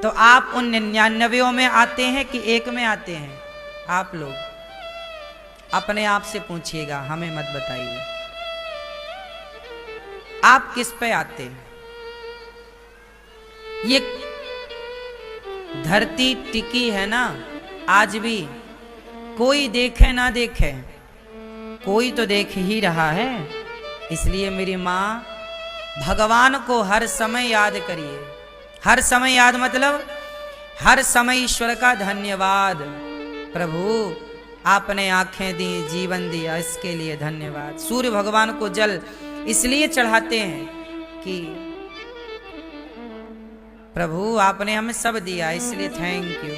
तो आप उन 99 में आते हैं कि एक में आते हैं? आप लोग अपने आप से पूछिएगा, हमें मत बताइए। आप किस पे आते हैं? ये धरती टिकी है ना आज भी, कोई देखे ना देखे, कोई तो देख ही रहा है। इसलिए मेरी माँ, भगवान को हर समय याद करिए। हर समय याद मतलब हर समय ईश्वर का धन्यवाद। प्रभु आपने आंखें दी, जीवन दिया, इसके लिए धन्यवाद। सूर्य भगवान को जल इसलिए चढ़ाते हैं कि प्रभु आपने हमें सब दिया, इसलिए थैंक यू।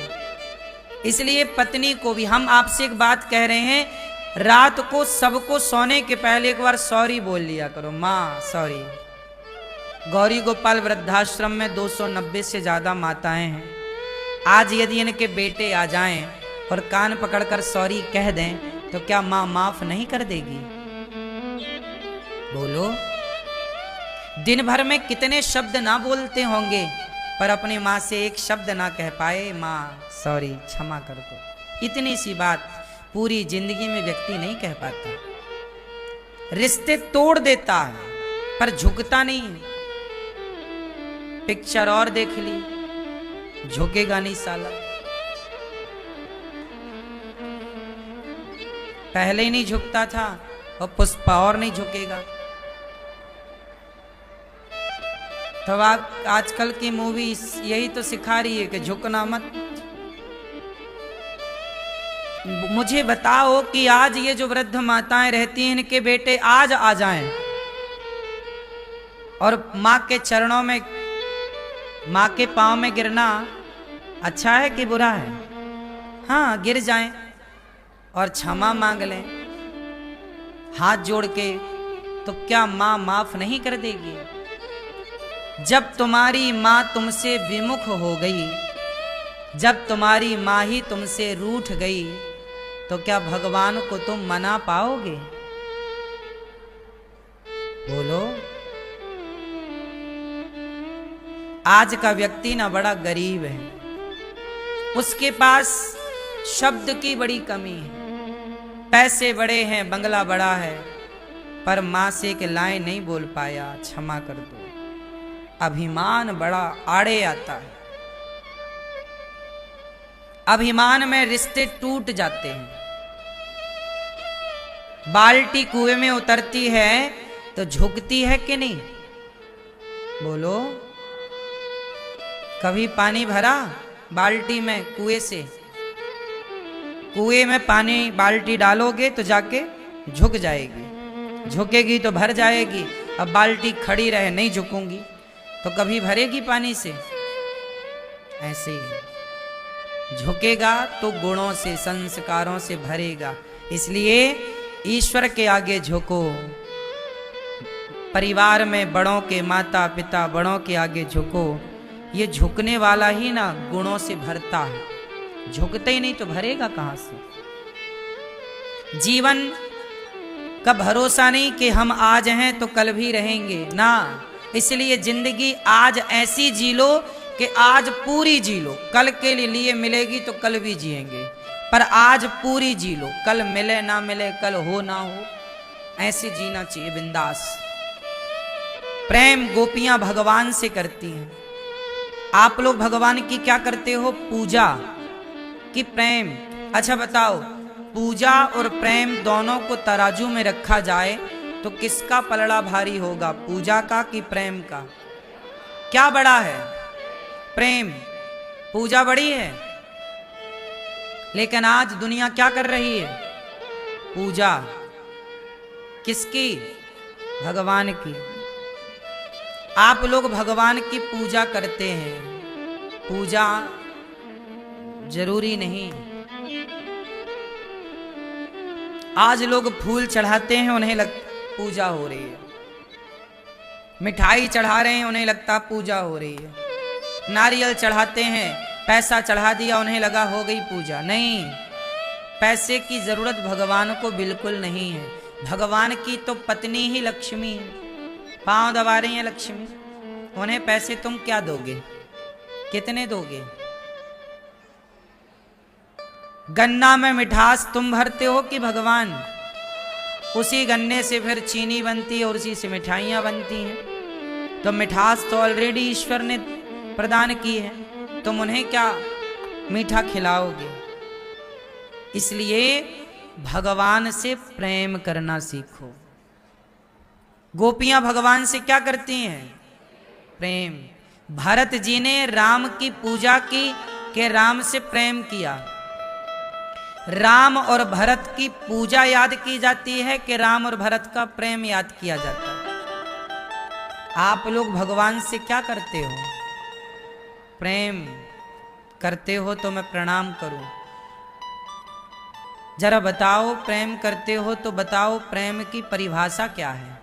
इसलिए पत्नी को भी हम आपसे एक बात कह रहे हैं, रात को सबको सोने के पहले एक बार सॉरी बोल लिया करो, माँ सॉरी। गौरी गोपाल वृद्धाश्रम में 290 से ज्यादा माताएं हैं। आज यदि इनके बेटे आ जाएं और कान पकड़कर सॉरी कह दें तो क्या माँ माफ नहीं कर देगी? बोलो। दिन भर में कितने शब्द ना बोलते होंगे, पर अपनी माँ से एक शब्द ना कह पाए, माँ सॉरी क्षमा कर दो। इतनी सी बात पूरी जिंदगी में व्यक्ति नहीं कह पाता। रिश्ते तोड़ देता है पर झुकता नहीं। पिक्चर और देख ली, झुकेगा नहीं साला। पहले ही नहीं झुकता था और पुष्पा और नहीं झुकेगा। तो आजकल की मूवी यही तो सिखा रही है कि झुकना मत। मुझे बताओ कि आज ये जो वृद्ध माताएं रहती हैं, इनके बेटे आज आ जाएं और माँ के चरणों में, माँ के पांव में गिरना अच्छा है कि बुरा है? हाँ, गिर जाएं और क्षमा मांग लें हाथ जोड़ के, तो क्या माँ माफ नहीं कर देगी? जब तुम्हारी माँ तुमसे विमुख हो गई, जब तुम्हारी माँ ही तुमसे रूठ गई, तो क्या भगवान को तुम मना पाओगे? बोलो। आज का व्यक्ति ना बड़ा गरीब है, उसके पास शब्द की बड़ी कमी है। पैसे बड़े हैं, बंगला बड़ा है, पर मां से एक लाइन नहीं बोल पाया, क्षमा कर दो। अभिमान बड़ा आड़े आता है। अभिमान में रिश्ते टूट जाते हैं। बाल्टी कुएं में उतरती है तो झुकती है कि नहीं? बोलो। कभी पानी भरा बाल्टी में कुएं से? कुएं में पानी बाल्टी डालोगे तो जाके झुक जाएगी, झुकेगी तो भर जाएगी। अब बाल्टी खड़ी रहे, नहीं झुकूंगी तो कभी भरेगी पानी से? ऐसे ही झुकेगा तो गुणों से, संस्कारों से भरेगा। इसलिए ईश्वर के आगे झुको। परिवार में बड़ों के, माता पिता बड़ों के आगे झुको। ये झुकने वाला ही ना गुणों से भरता है। झुकते ही नहीं तो भरेगा कहां से? जीवन का भरोसा नहीं कि हम आज हैं तो कल भी रहेंगे ना। इसलिए जिंदगी आज ऐसी जी लो कि आज पूरी जी लो। कल के लिए मिलेगी तो कल भी जिएंगे, पर आज पूरी जी लो। कल मिले ना मिले, कल हो ना हो, ऐसे जीना चाहिए बिंदास। प्रेम गोपियां भगवान से करती हैं। आप लोग भगवान की क्या करते हो? पूजा कि प्रेम? अच्छा बताओ, पूजा और प्रेम दोनों को तराजू में रखा जाए तो किसका पलड़ा भारी होगा? पूजा का कि प्रेम का? क्या बड़ा है? प्रेम। पूजा बड़ी है, लेकिन आज दुनिया क्या कर रही है? पूजा किसकी? भगवान की। आप लोग भगवान की पूजा करते हैं, पूजा जरूरी नहीं। आज लोग फूल चढ़ाते हैं, उन्हें पूजा हो रही है। मिठाई चढ़ा रहे हैं, उन्हें लगता पूजा हो रही है। नारियल चढ़ाते हैं, पैसा चढ़ा दिया, उन्हें लगा हो गई पूजा। नहीं, पैसे की जरूरत भगवान को बिल्कुल नहीं है। भगवान की तो पत्नी ही लक्ष्मी है। पांव दबा रही है लक्ष्मी, उन्हें पैसे तुम क्या दोगे? कितने दोगे? गन्ना में मिठास तुम भरते हो कि भगवान? उसी गन्ने से फिर चीनी बनती है और उसी से मिठाइयां बनती हैं। तो मिठास तो ऑलरेडी ईश्वर ने प्रदान की है, तुम उन्हें क्या मीठा खिलाओगे? इसलिए भगवान से प्रेम करना सीखो। गोपियां भगवान से क्या करती हैं? प्रेम। भरत जी ने राम की पूजा की कि राम से प्रेम किया? राम और भरत की पूजा याद की जाती है कि राम और भरत का प्रेम याद किया जाता है? आप लोग भगवान से क्या करते हो? प्रेम करते हो तो मैं प्रणाम करूं? जरा बताओ, प्रेम करते हो तो बताओ प्रेम की परिभाषा क्या है?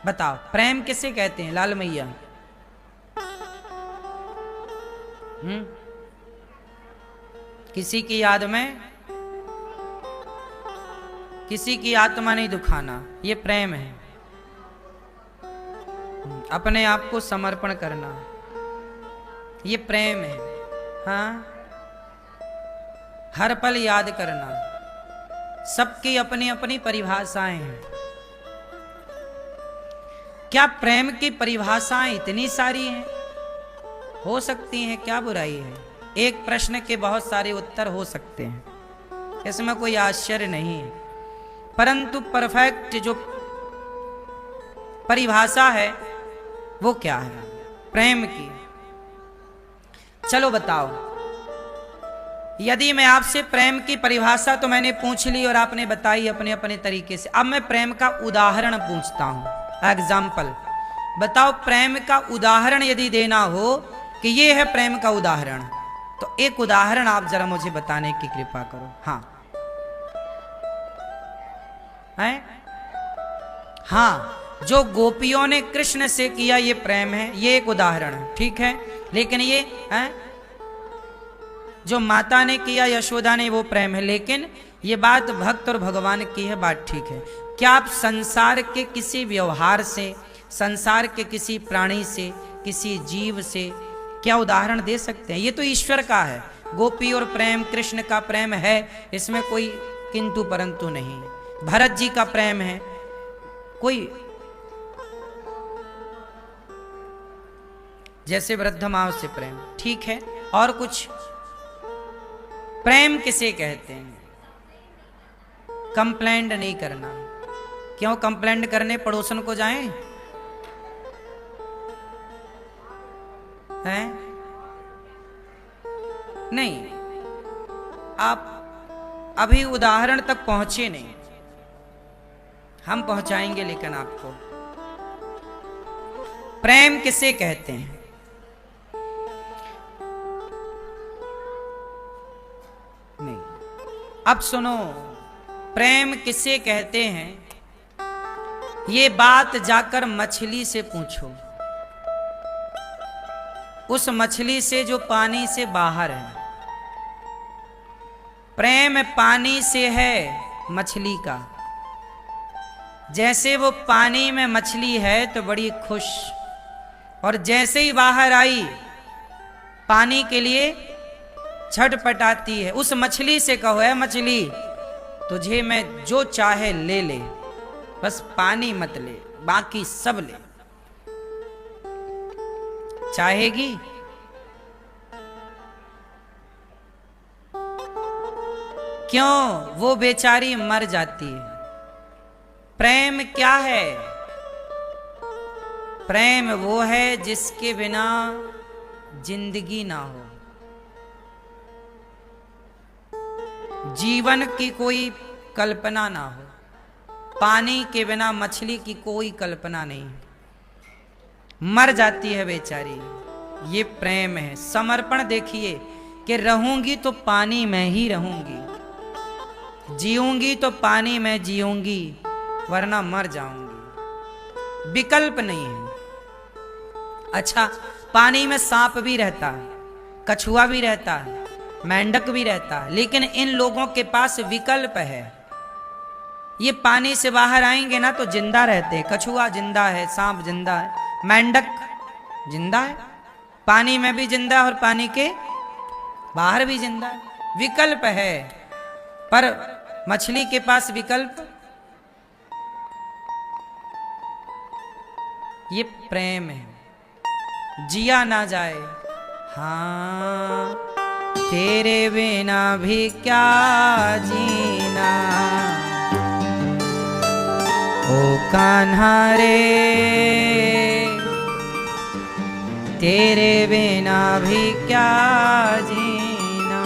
बताओ, प्रेम किसे कहते हैं? लाल मैया, किसी की याद में किसी की आत्मा नहीं दुखाना, ये प्रेम है। अपने आप को समर्पण करना, ये प्रेम है। हाँ, हर पल याद करना। सबकी अपनी अपनी परिभाषाएं हैं। क्या प्रेम की परिभाषाएं इतनी सारी हैं? हो सकती हैं, क्या बुराई है? एक प्रश्न के बहुत सारे उत्तर हो सकते हैं, इसमें कोई आश्चर्य नहीं है। परंतु परफेक्ट जो परिभाषा है वो क्या है प्रेम की? चलो बताओ। यदि मैं आपसे प्रेम की परिभाषा तो मैंने पूछ ली और आपने बताई अपने अपने तरीके से, अब मैं प्रेम का उदाहरण पूछता हूं, एग्जाम्पल। बताओ, प्रेम का उदाहरण यदि देना हो कि ये है प्रेम का उदाहरण, तो एक उदाहरण आप जरा मुझे बताने की कृपा करो। हाँ है? हाँ, जो गोपियों ने कृष्ण से किया ये प्रेम है, ये एक उदाहरण है, ठीक है। लेकिन ये है जो माता ने किया यशोदा ने, वो प्रेम है। लेकिन ये बात भक्त और भगवान की है, बात ठीक है। क्या आप संसार के किसी व्यवहार से, संसार के किसी प्राणी से, किसी जीव से क्या उदाहरण दे सकते हैं? ये तो ईश्वर का है। गोपी और प्रेम, कृष्ण का प्रेम है, इसमें कोई किंतु परंतु नहीं। भरत जी का प्रेम है, कोई जैसे वृद्धमाव से प्रेम, ठीक है। और कुछ? प्रेम किसे कहते हैं? कंप्लेंट नहीं करना। क्यों कंप्लेंट करने पड़ोसन को जाएं? हैं? नहीं, आप अभी उदाहरण तक पहुंचे नहीं, हम पहुंचाएंगे लेकिन आपको। प्रेम किसे कहते हैं? नहीं, अब सुनो, प्रेम किसे कहते हैं ये बात जाकर मछली से पूछो, उस मछली से जो पानी से बाहर है। प्रेम पानी से है मछली का। जैसे वो पानी में मछली है तो बड़ी खुश, और जैसे ही बाहर आई पानी के लिए छटपटाती है। उस मछली से कहो, है मछली, तुझे मैं जो चाहे ले ले, बस पानी मत ले, बाकी सब ले। चाहेगी? क्यों? वो बेचारी मर जाती है। प्रेम क्या है? प्रेम वो है जिसके बिना जिंदगी ना हो, जीवन की कोई कल्पना ना हो। पानी के बिना मछली की कोई कल्पना नहीं, मर जाती है बेचारी। ये प्रेम है। समर्पण देखिए कि रहूंगी तो पानी में ही रहूंगी, जीऊंगी तो पानी में जीऊंगी, वरना मर जाऊंगी। विकल्प नहीं है। अच्छा, पानी में सांप भी रहता है, कछुआ भी रहता है, मेंढक भी रहता है, लेकिन इन लोगों के पास विकल्प है। ये पानी से बाहर आएंगे ना तो जिंदा रहते हैं। कछुआ जिंदा है, सांप जिंदा है, मेंढक जिंदा है, पानी में भी जिंदा है और पानी के बाहर भी जिंदा है। विकल्प है, पर मछली के पास विकल्प ये प्रेम है, जिया ना जाए। हाँ तेरे बिना भी क्या जीना, ओ कान्हा रे तेरे बिना भी क्या जीना।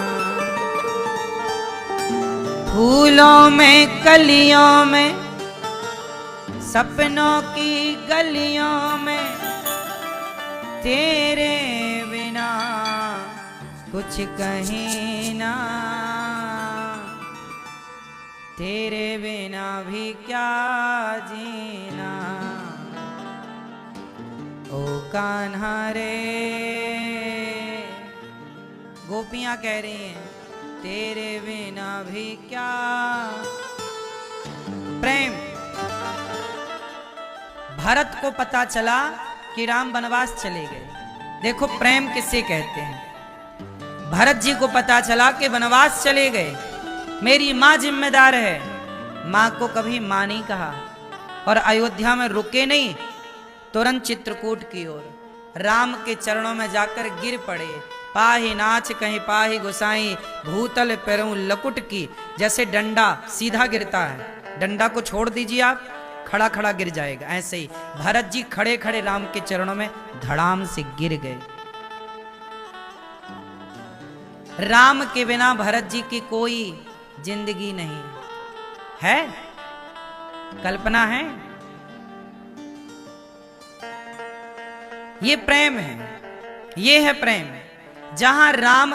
फूलों में कलियों में सपनों की गलियों में तेरे बिना कुछ कहीं ना, तेरे बिना भी क्या जीना, ओ कान्हा रे। गोपियां कह रही हैं तेरे बिना भी क्या प्रेम। भरत को पता चला कि राम वनवास चले गए। देखो प्रेम किससे कहते हैं। भरत जी को पता चला कि वनवास चले गए, मेरी माँ जिम्मेदार है। माँ को कभी माँ नहीं कहा और अयोध्या में रुके नहीं, तुरंत चित्रकूट की ओर राम के चरणों में जाकर गिर पड़े। पाही नाच कहीं पाही गुसाई, भूतल पैरों लकुट की। जैसे डंडा सीधा गिरता है, डंडा को छोड़ दीजिए आप, खड़ा खड़ा गिर जाएगा, ऐसे ही भरत जी खड़े खड़े राम के चरणों में धड़ाम से गिर गए। राम के बिना भरत जी की कोई जिंदगी नहीं है, कल्पना है। ये प्रेम है, ये है प्रेम। जहां राम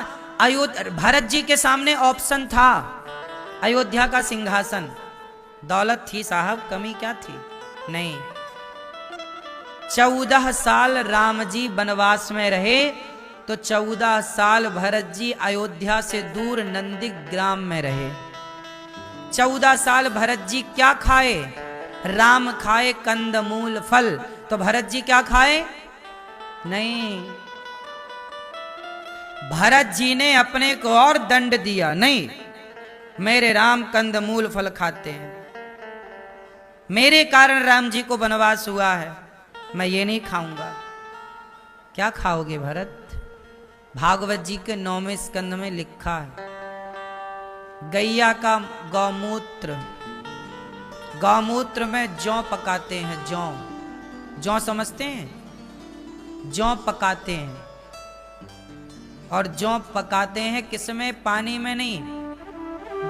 भरत जी के सामने ऑप्शन था अयोध्या का सिंहासन, दौलत थी साहब, कमी क्या थी? नहीं। 14 साल राम जी वनवास में रहे तो 14 साल भरत जी अयोध्या से दूर नंदीग्राम में रहे। 14 साल भरत जी क्या खाए? राम खाए कंदमूल फल, तो भरत जी क्या खाए? नहीं। भरत जी ने अपने को और दंड दिया, नहीं मेरे राम कंदमूल फल खाते हैं, मेरे कारण राम जी को वनवास हुआ है, मैं ये नहीं खाऊंगा। क्या खाओगे भरत? भागवत जी के 9वें स्कंद में लिखा है, गैया का गौमूत्र, गौमूत्र में जौ पकाते हैं, जौ, जौ समझते हैं? जौ पकाते हैं, और जौ पकाते हैं किसमें? पानी में नहीं,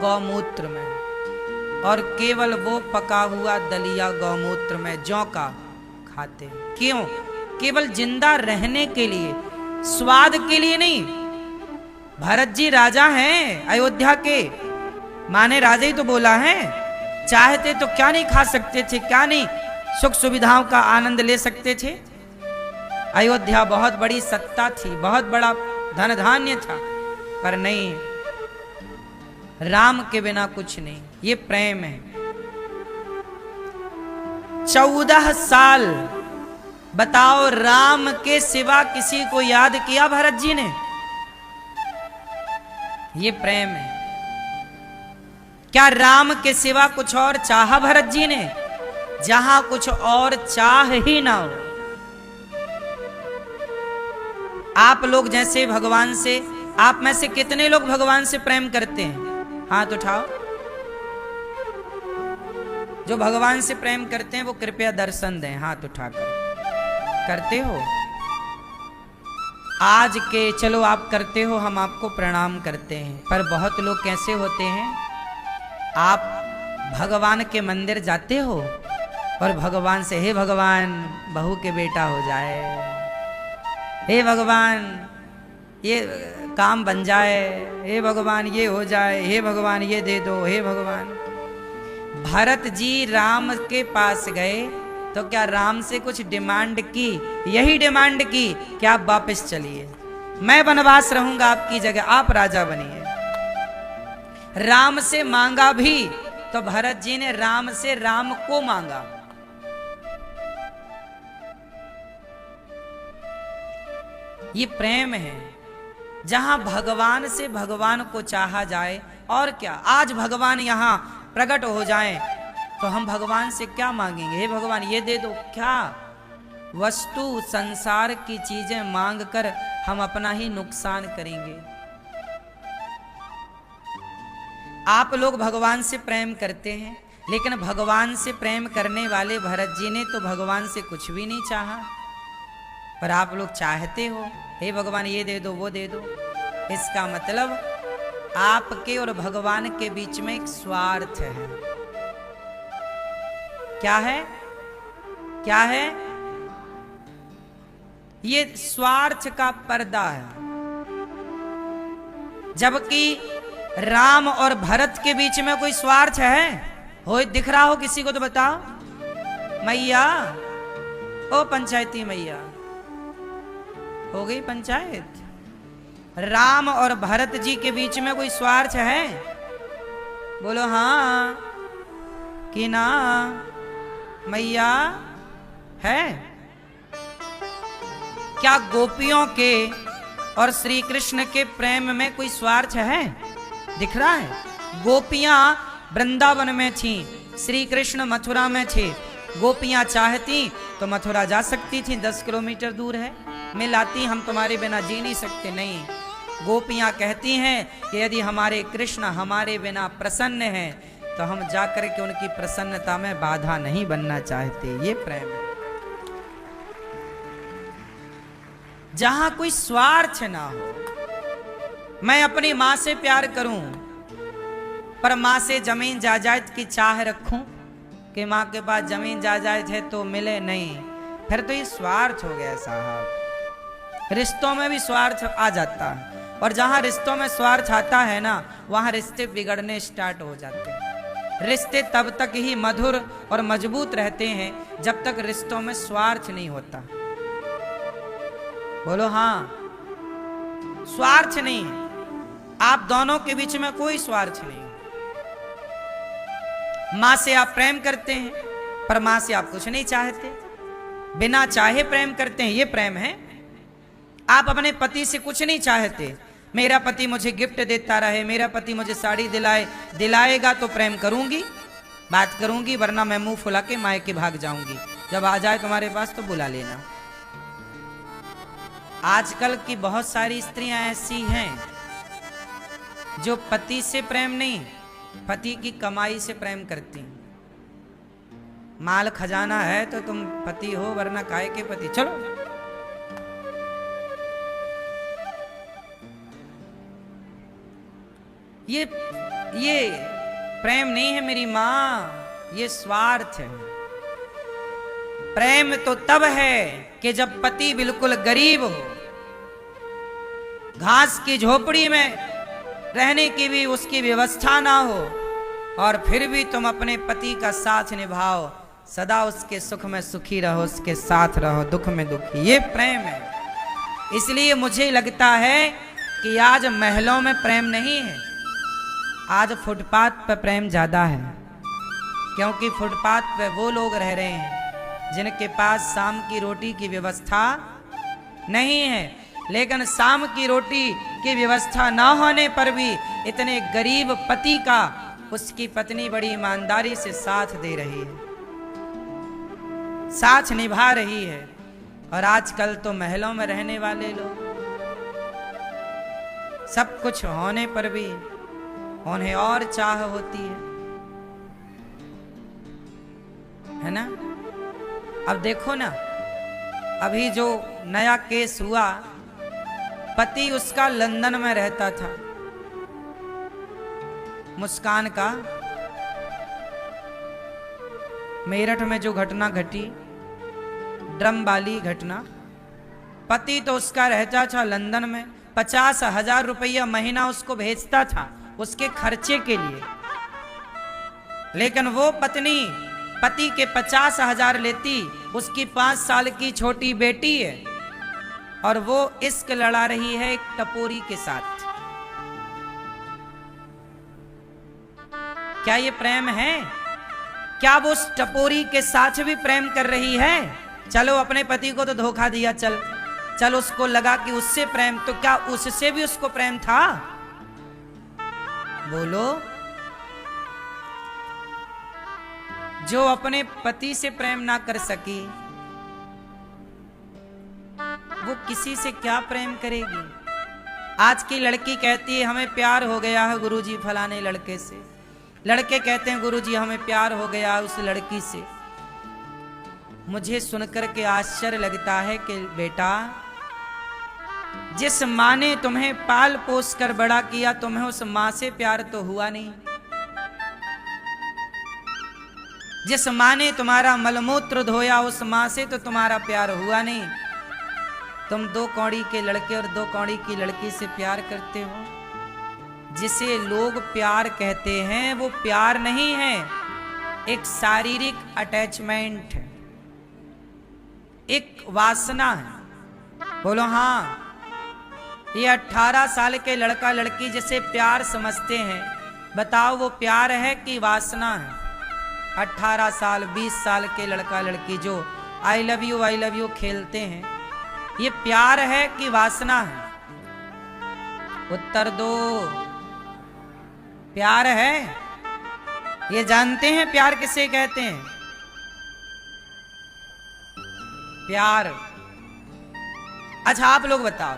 गौमूत्र में। और केवल वो पका हुआ दलिया गौमूत्र में जौ का खाते हैं। क्यों? केवल जिंदा रहने के लिए, स्वाद के लिए नहीं। भरत जी राजा हैं अयोध्या के, माने राजा ही तो बोला है, चाहते तो क्या नहीं खा सकते थे, क्या नहीं सुख सुविधाओं का आनंद ले सकते थे। अयोध्या बहुत बड़ी सत्ता थी, बहुत बड़ा धन धान्य था, पर नहीं, राम के बिना कुछ नहीं। ये प्रेम है। 14 साल बताओ, राम के सिवा किसी को याद किया भरत जी ने? ये प्रेम है। क्या राम के सिवा कुछ और चाहा भरत जी ने? जहां कुछ और चाह ही ना हो। आप लोग जैसे भगवान से, आप में से कितने लोग भगवान से प्रेम करते हैं? हाथ उठाओ। जो भगवान से प्रेम करते हैं वो कृपया दर्शन दें, हाथ उठाकर। करते हो? आज के चलो आप करते हो, हम आपको प्रणाम करते हैं। पर बहुत लोग कैसे होते हैं, आप भगवान के मंदिर जाते हो और भगवान से, हे भगवान बहू के बेटा हो जाए, हे भगवान ये काम बन जाए, हे भगवान ये हो जाए, हे भगवान ये दे दो, हे भगवान। भरत जी राम के पास गए तो क्या राम से कुछ डिमांड की? यही डिमांड की कि आप वापस चलिए, मैं वनवास रहूंगा आपकी जगह, आप राजा बनिए। राम से मांगा भी तो भरत जी ने राम से राम को मांगा। ये प्रेम है। जहां भगवान से भगवान को चाहा जाए, और क्या, आज भगवान यहां प्रकट हो जाएं तो हम भगवान से क्या मांगेंगे? हे भगवान ये दे दो, क्या वस्तु संसार की चीजें मांग कर हम अपना ही नुकसान करेंगे। आप लोग भगवान से प्रेम करते हैं, लेकिन भगवान से प्रेम करने वाले भरत जी ने तो भगवान से कुछ भी नहीं चाहा, पर आप लोग चाहते हो, हे भगवान ये दे दो वो दे दो। इसका मतलब आपके और भगवान के बीच में एक स्वार्थ है। क्या है? क्या है? ये स्वार्थ का पर्दा है। जबकि राम और भरत के बीच में कोई स्वार्थ है? हो दिख रहा हो किसी को तो बताओ। मैया, ओ पंचायती मैया, हो गई पंचायत? राम और भरत जी के बीच में कोई स्वार्थ है? बोलो हाँ कि ना मैया, है? क्या गोपियों के और श्री कृष्ण के प्रेम में कोई स्वार्थ है? दिख रहा है? गोपियां वृंदावन में थीं, श्री कृष्ण मथुरा में थे। गोपियां चाहती तो मथुरा जा सकती थी, 10 किलोमीटर दूर है, मिलाती हम तुम्हारे बिना जी नहीं सकते। नहीं, गोपियां कहती हैं कि यदि हमारे कृष्ण हमारे बिना प्रसन्न हैं तो हम जाकर के उनकी प्रसन्नता में बाधा नहीं बनना चाहते। ये प्रेम है। जहां कोई स्वार्थ ना हो। मैं अपनी मां से प्यार करूं पर मां से जमीन जायदाद की चाह रखूं कि मां के पास जमीन जायदाद है तो मिले नहीं, फिर तो ये स्वार्थ हो गया साहब। रिश्तों में भी स्वार्थ आ जाता है, और जहां रिश्तों में स्वार्थ आता है ना, वहां रिश्ते बिगड़ने स्टार्ट हो जाते हैं। रिश्ते तब तक ही मधुर और मजबूत रहते हैं जब तक रिश्तों में स्वार्थ नहीं होता। बोलो हाँ, स्वार्थ नहीं है। आप दोनों के बीच में कोई स्वार्थ नहीं। मां से आप प्रेम करते हैं पर मां से आप कुछ नहीं चाहते, बिना चाहे प्रेम करते हैं, ये प्रेम है। आप अपने पति से कुछ नहीं चाहते, मेरा पति मुझे गिफ्ट देता रहे, मेरा पति मुझे साड़ी दिलाएगा तो प्रेम करूंगी, बात करूंगी, वरना मैं मुंह फुला के मायके भाग जाऊंगी। जब आ जाए तुम्हारे पास तो बुला लेना। आजकल की बहुत सारी स्त्रियां ऐसी हैं जो पति से प्रेम नहीं, पति की कमाई से प्रेम करती हैं। माल खजाना है तो तुम पति हो, वरना काहे के पति। चलो, ये प्रेम नहीं है मेरी मां, ये स्वार्थ है। प्रेम तो तब है कि जब पति बिल्कुल गरीब हो, घास की झोपड़ी में रहने की भी उसकी व्यवस्था ना हो, और फिर भी तुम अपने पति का साथ निभाओ, सदा उसके सुख में सुखी रहो, उसके साथ रहो, दुख में दुखी। ये प्रेम है। इसलिए मुझे लगता है कि आज महलों में प्रेम नहीं है, आज फुटपाथ पर प्रेम ज्यादा है। क्योंकि फुटपाथ पे वो लोग रह रहे हैं जिनके पास शाम की रोटी की व्यवस्था नहीं है, लेकिन शाम की रोटी की व्यवस्था ना होने पर भी इतने गरीब पति का उसकी पत्नी बड़ी ईमानदारी से साथ दे रही है, साथ निभा रही है। और आजकल तो महलों में रहने वाले लोग सब कुछ होने पर भी उन्हें और चाह होती है ना। अब देखो ना, अभी जो नया केस हुआ, पति उसका लंदन में रहता था, मुस्कान का, मेरठ में जो घटना घटी, ड्रम वाली घटना, पति तो उसका रहता था लंदन में, 50,000 रुपया महीना उसको भेजता था उसके खर्चे के लिए। लेकिन वो पत्नी पति के 50,000 लेती, उसकी 5 साल की छोटी बेटी है, और वो इश्क लड़ा रही है एक टपोरी के साथ। क्या ये प्रेम है? क्या वो उस टपोरी के साथ भी प्रेम कर रही है? चलो अपने पति को तो धोखा दिया, चल चल उसको लगा कि उससे प्रेम, तो क्या उससे भी उसको प्रेम था? बोलो। जो अपने पति से प्रेम ना कर सकी वो किसी से क्या प्रेम करेगी? आज की लड़की कहती है हमें प्यार हो गया है गुरुजी फलाने लड़के से, लड़के कहते हैं गुरुजी हमें प्यार हो गया उस लड़की से। मुझे सुनकर के आश्चर्य लगता है कि बेटा, जिस माँ ने तुम्हें पाल पोस कर बड़ा किया, तुम्हें उस माँ से प्यार तो हुआ नहीं। जिस माँ ने तुम्हारा मलमूत्र धोया, उस माँ से तो तुम्हारा प्यार हुआ नहीं। तुम 2 कौड़ी के लड़के और 2 कौड़ी की लड़की से प्यार करते हो। जिसे लोग प्यार कहते हैं वो प्यार नहीं है, एक शारीरिक अटैचमेंट है, एक वासना है। बोलो हाँ। ये 18 साल के लड़का लड़की जिसे प्यार समझते हैं, बताओ वो प्यार है कि वासना है? 18 साल 20 साल के लड़का लड़की जो आई लव यू खेलते हैं, ये प्यार है कि वासना है? उत्तर दो। प्यार है। ये जानते हैं प्यार किसे कहते हैं? प्यार। अच्छा आप लोग बताओ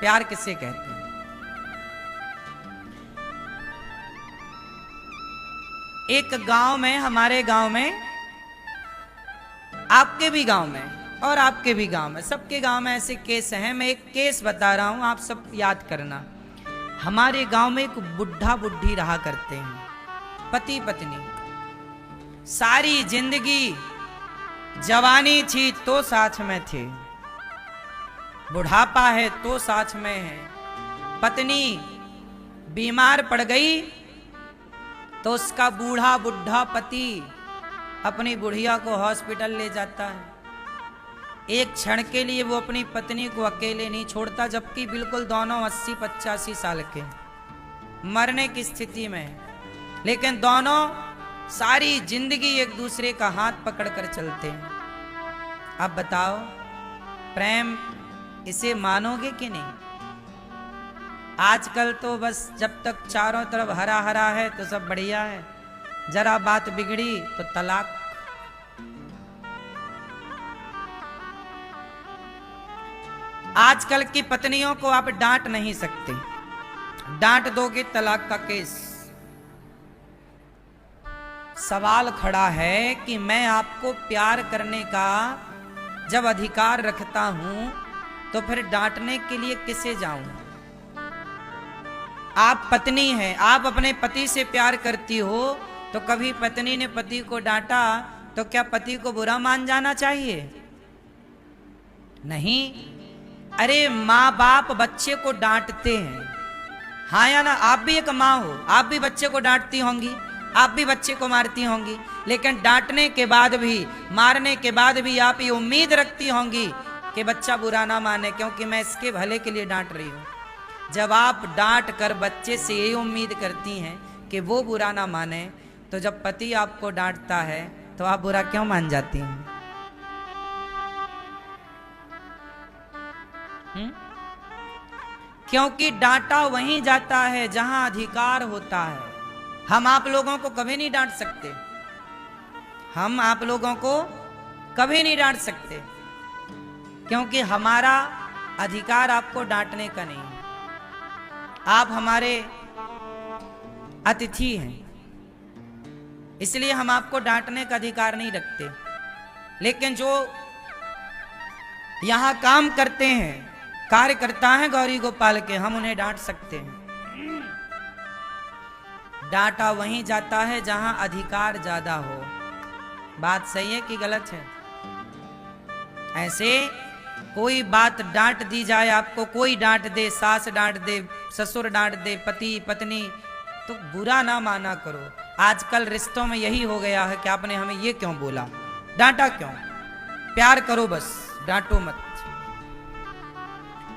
प्यार किसे कहते हैं? एक गांव में, हमारे गांव में, आपके भी गांव में और आपके भी गांव में, सबके गांव में ऐसे केस हैं। मैं एक केस बता रहा हूं, आप सब याद करना। हमारे गांव में एक बुढ़ा बुढ़ी रहा करते हैं, पति पत्नी। सारी जिंदगी जवानी थी तो साथ में थे, बुढ़ापा है तो साथ में है। पत्नी बीमार पड़ गई तो उसका बूढ़ा बुढ़ा पति अपनी बुढ़िया को हॉस्पिटल ले जाता है। एक क्षण के लिए वो अपनी पत्नी को अकेले नहीं छोड़ता, जबकि बिल्कुल दोनों 80-85 साल के मरने की स्थिति में है, लेकिन दोनों सारी जिंदगी एक दूसरे का हाथ पकड़कर चलते हैं। अब बताओ प्रेम इसे मानोगे कि नहीं? आजकल तो बस जब तक चारों तरफ हरा हरा है तो सब बढ़िया है, जरा बात बिगड़ी तो तलाक। आजकल की पत्नियों को आप डांट नहीं सकते, डांट दोगे तलाक का केस। सवाल खड़ा है कि मैं आपको प्यार करने का जब अधिकार रखता हूं तो फिर डांटने के लिए किसे जाऊं? आप पत्नी हैं, आप अपने पति से प्यार करती हो, तो कभी पत्नी ने पति को डांटा तो क्या पति को बुरा मान जाना चाहिए? नहीं। अरे माँ बाप बच्चे को डांटते हैं, हाँ या ना? आप भी एक माँ हो, आप भी बच्चे को डांटती होंगी, आप भी बच्चे को मारती होंगी, लेकिन डांटने के बाद भी, मारने के बाद भी आप ये उम्मीद रखती होंगी कि बच्चा बुरा ना माने, क्योंकि मैं इसके भले के लिए डांट रही हूँ। जब आप डांट कर बच्चे से यही उम्मीद करती हैं कि वो बुरा ना माने, तो जब पति आपको डांटता है तो आप बुरा क्यों मान जाती हैं? क्योंकि डांटा वहीं जाता है जहां अधिकार होता है। हम आप लोगों को कभी नहीं डांट सकते, हम आप लोगों को कभी नहीं डांट सकते, क्योंकि हमारा अधिकार आपको डांटने का नहीं है। आप हमारे अतिथि हैं, इसलिए हम आपको डांटने का अधिकार नहीं रखते। लेकिन जो यहां काम करते हैं, कार्यकर्ता हैं गौरी गोपाल के, हम उन्हें डांट सकते हैं। डांटा वहीं जाता है जहां अधिकार ज्यादा हो। बात सही है कि गलत है? ऐसे कोई बात डांट दी जाए आपको, कोई डांट दे, सास डांट दे, ससुर डांट दे, पति पत्नी, तो बुरा ना माना करो। आजकल रिश्तों में यही हो गया है कि आपने हमें ये क्यों बोला, डांटा क्यों? प्यार करो बस, डांटो मत।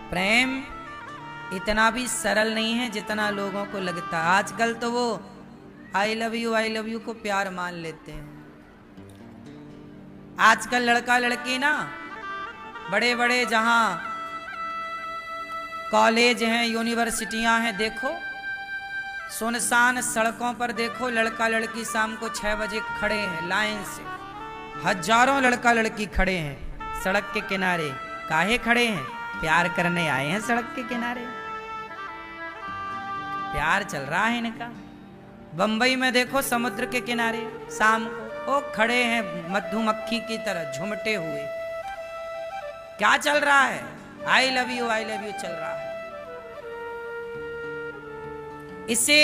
प्रेम इतना भी सरल नहीं है जितना लोगों को लगता है। आजकल तो वो आई लव यू को प्यार मान लेते हैं। आजकल लड़का लड़की ना बड़े बड़े जहां कॉलेज हैं, यूनिवर्सिटियां हैं, देखो सुनसान सड़कों पर देखो लड़का लड़की शाम को 6 बजे खड़े हैं लाइन से, हजारों लड़का लड़की खड़े हैं सड़क के किनारे। काहे खड़े हैं? प्यार करने आए हैं सड़क के किनारे, प्यार चल रहा है इनका। बंबई में देखो समुद्र के किनारे शाम को वो खड़े हैं मधुमक्खी की तरह झुमटे हुए। क्या चल रहा है? आई लव यू चल रहा है। इसे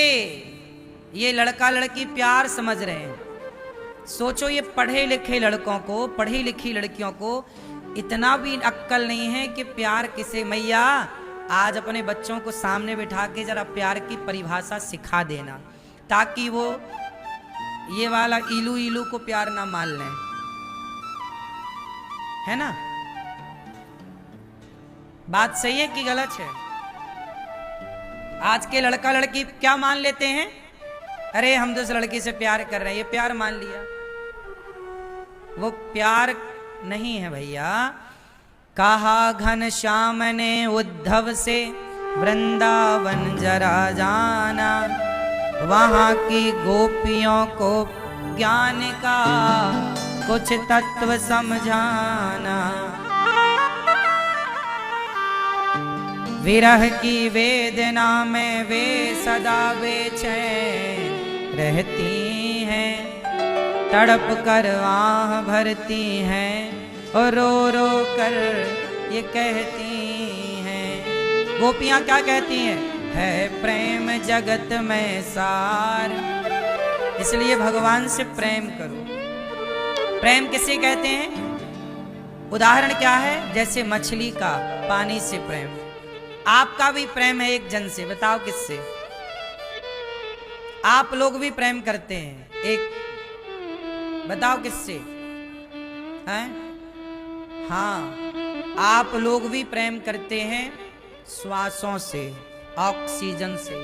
ये लड़का लड़की प्यार समझ रहे हैं। सोचो ये पढ़े लिखे लड़कों को, पढ़ी लिखी लड़कियों को इतना भी अक्कल नहीं है कि प्यार किसे। मैया आज अपने बच्चों को सामने बिठा के जरा प्यार की परिभाषा सिखा देना, ताकि वो ये वाला इलू इलू को प्यार ना मान लें, है ना? बात सही है कि गलत है? आज के लड़का लड़की क्या मान लेते हैं? अरे हम तो इस लड़की से प्यार कर रहे हैं, ये प्यार मान लिया। वो प्यार नहीं है भैया। कहा घनश्याम ने उद्धव से वृंदावन जरा जाना, वहां की गोपियों को ज्ञान का कुछ तत्व समझाना। विरह की वेदना में वे सदा बेचैन रहती हैं, तड़प कर आह भरती हैं और रो रो कर ये कहती हैं। गोपियां क्या कहती हैं? है प्रेम जगत में सार, इसलिए भगवान से प्रेम करो। प्रेम किसे कहते हैं? उदाहरण क्या है? जैसे मछली का पानी से प्रेम। आपका भी प्रेम है एक जन से, बताओ किससे? आप लोग भी प्रेम करते हैं एक, बताओ किससे? हैं? हाँ, आप लोग भी प्रेम करते हैं श्वासों से, ऑक्सीजन से।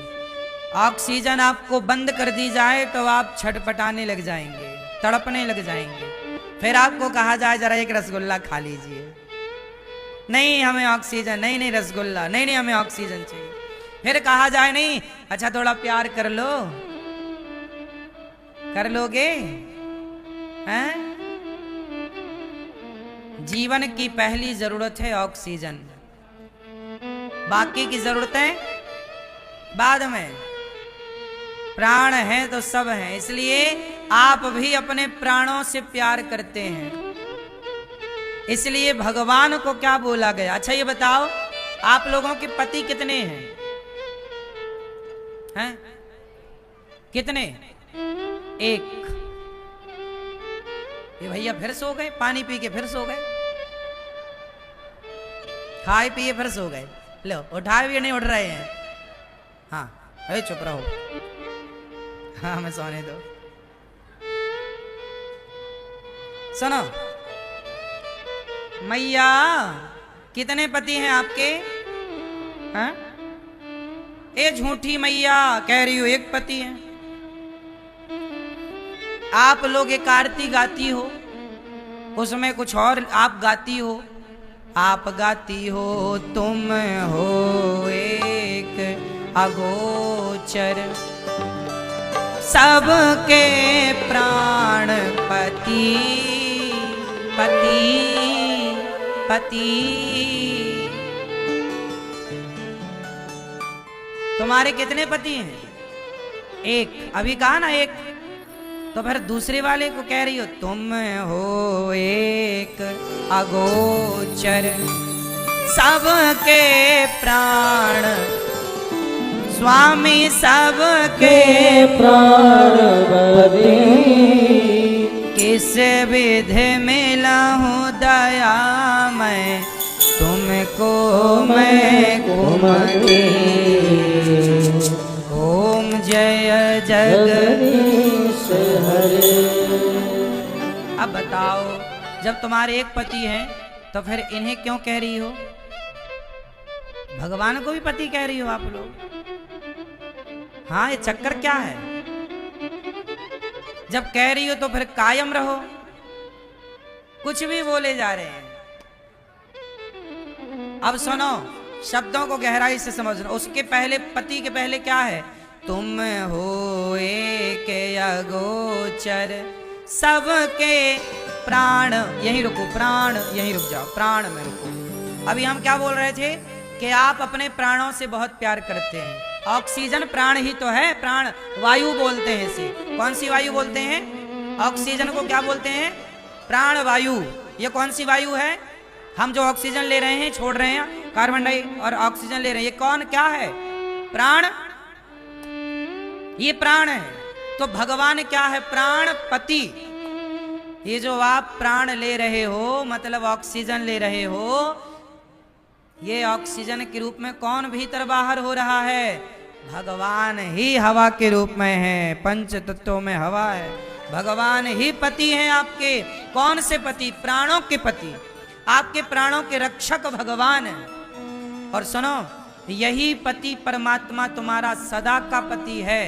ऑक्सीजन आपको बंद कर दी जाए तो आप छटपटाने लग जाएंगे, तड़पने लग जाएंगे। फिर आपको कहा जाए जरा एक रसगुल्ला खा लीजिए, नहीं हमें ऑक्सीजन, नहीं नहीं रसगुल्ला, नहीं नहीं हमें ऑक्सीजन चाहिए। फिर कहा जाए नहीं अच्छा थोड़ा प्यार कर लो, कर लोगे? हैं? जीवन की पहली जरूरत है ऑक्सीजन, बाकी की जरूरतें बाद में। प्राण है तो सब है, इसलिए आप भी अपने प्राणों से प्यार करते हैं। इसलिए भगवान को क्या बोला गया? अच्छा ये बताओ, आप लोगों के पति कितने हैं? हैं? कितने? एक। ये भैया फिर सो गए, पानी पी के फिर सो गए, खाए पिए फिर सो गए। लो उठाए भी नहीं उठ रहे हैं। हाँ अरे चुप रहो, हाँ हमें सोने दो। सुनो मैया, कितने पति हैं आपके? हैं? ए झूठी मैया कह रही हो एक पति है। आप लोग एक आरती गाती हो, उसमें कुछ और आप गाती हो। आप गाती हो तुम हो एक अगोचर, सबके प्राण पति पति पति। तुम्हारे कितने पति हैं? एक। अभी कहा ना एक, तो फिर दूसरे वाले को कह रही हो तुम हो एक अगोचर, सबके प्राण स्वामी, सबके प्राण किस विधि मिला हूँ दया मैं तुमको, मैं कुमति। ओम जय जगदीश हरे। अब बताओ, जब तुम्हारे एक पति हैं तो फिर इन्हें क्यों कह रही हो? भगवान को भी पति कह रही हो आप लोग। हाँ ये चक्कर क्या है? जब कह रही हो तो फिर कायम रहो, कुछ भी बोले जा रहे हैं। अब सुनो, शब्दों को गहराई से समझना। उसके पहले, पति के पहले क्या है? तुम हो एक अगोचर सबके प्राण, यहीं रुको, प्राण यहीं रुक जाओ, प्राण में रुको। अभी हम क्या बोल रहे थे कि आप अपने प्राणों से बहुत प्यार करते हैं। ऑक्सीजन प्राण ही तो है, प्राण वायु बोलते हैं इसे। कौन सी वायु बोलते हैं? ऑक्सीजन को क्या बोलते हैं? प्राण वायु। ये कौन सी वायु है? हम जो ऑक्सीजन ले रहे हैं, छोड़ रहे हैं, कार्बन डाई और ऑक्सीजन ले रहे हैं, ये कौन क्या है? प्राण। ये प्राण है। तो भगवान क्या है? प्राणपति। ये जो आप प्राण ले रहे हो, मतलब ऑक्सीजन ले रहे हो, ये ऑक्सीजन के रूप में कौन भीतर बाहर हो रहा है? भगवान ही हवा के रूप में है। पंच तत्वों में हवा है। भगवान ही पति हैं आपके। कौन से पति? प्राणों के पति। आपके प्राणों के रक्षक भगवान है। और सुनो, यही पति परमात्मा तुम्हारा सदा का पति है।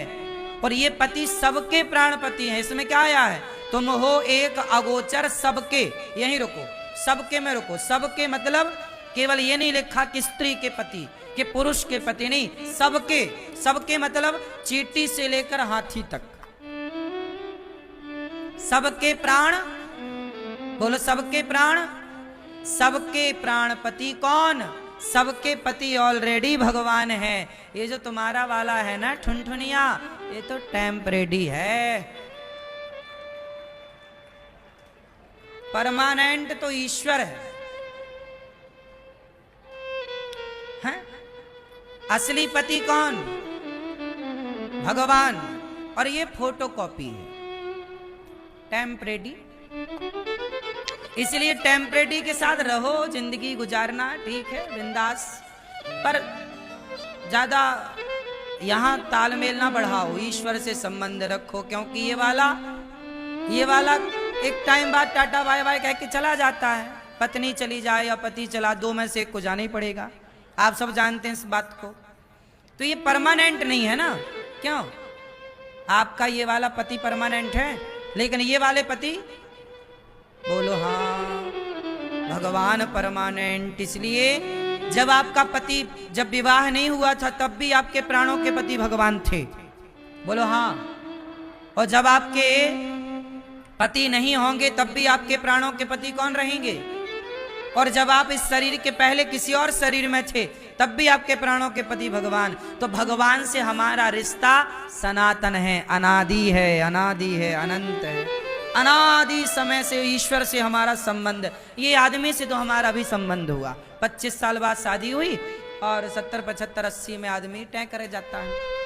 और ये पति सबके प्राणपति है। इसमें क्या आया है? तुम हो एक अगोचर सबके। यहीं रुको, सबके में रुको। सबके मतलब केवल ये नहीं लिखा कि स्त्री के पति, कि पुरुष के पति, नहीं, सबके। सबके मतलब चींटी से लेकर हाथी तक, सबके प्राण। बोलो, सबके प्राण। सबके प्राणपति कौन? सबके पति ऑलरेडी भगवान है। ये जो तुम्हारा वाला है ना ठुनठुनिया, ये तो टेम्परेरी है। परमानेंट तो ईश्वर है। हैं? असली पति कौन? भगवान। और ये फोटोकॉपी है, टेम्परेरी। इसलिए टेम्परेरी के साथ रहो, जिंदगी गुजारना ठीक है, बिंदास। पर ज्यादा यहां तालमेल ना बढ़ाओ, ईश्वर से संबंध रखो। क्योंकि ये वाला एक टाइम बाद टाटा बाय बाय कह के चला जाता है। पत्नी चली जाए या पति चला, दो में से एक को जाना ही पड़ेगा। आप सब जानते हैं इस बात को। तो ये परमानेंट नहीं है ना। क्यों? आपका ये वाला पति परमानेंट है, लेकिन ये वाले पति, बोलो हाँ, भगवान परमानेंट। इसलिए जब आपका पति, जब विवाह नहीं हुआ था, तब भी आपके प्राणों के पति भगवान थे। बोलो हाँ। और जब आपके पति नहीं होंगे, तब भी आपके प्राणों के पति कौन रहेंगे? और जब आप इस शरीर के पहले किसी और शरीर में थे, तब भी आपके प्राणों के पति भगवान। तो भगवान से हमारा रिश्ता सनातन है, अनादि है, अनादि है, अनंत है। अनादि समय से ईश्वर से हमारा संबंध। ये आदमी से तो हमारा भी संबंध हुआ। 25 साल बाद शादी हुई और 70, 75, 80 में आदमी तय करे जाता है।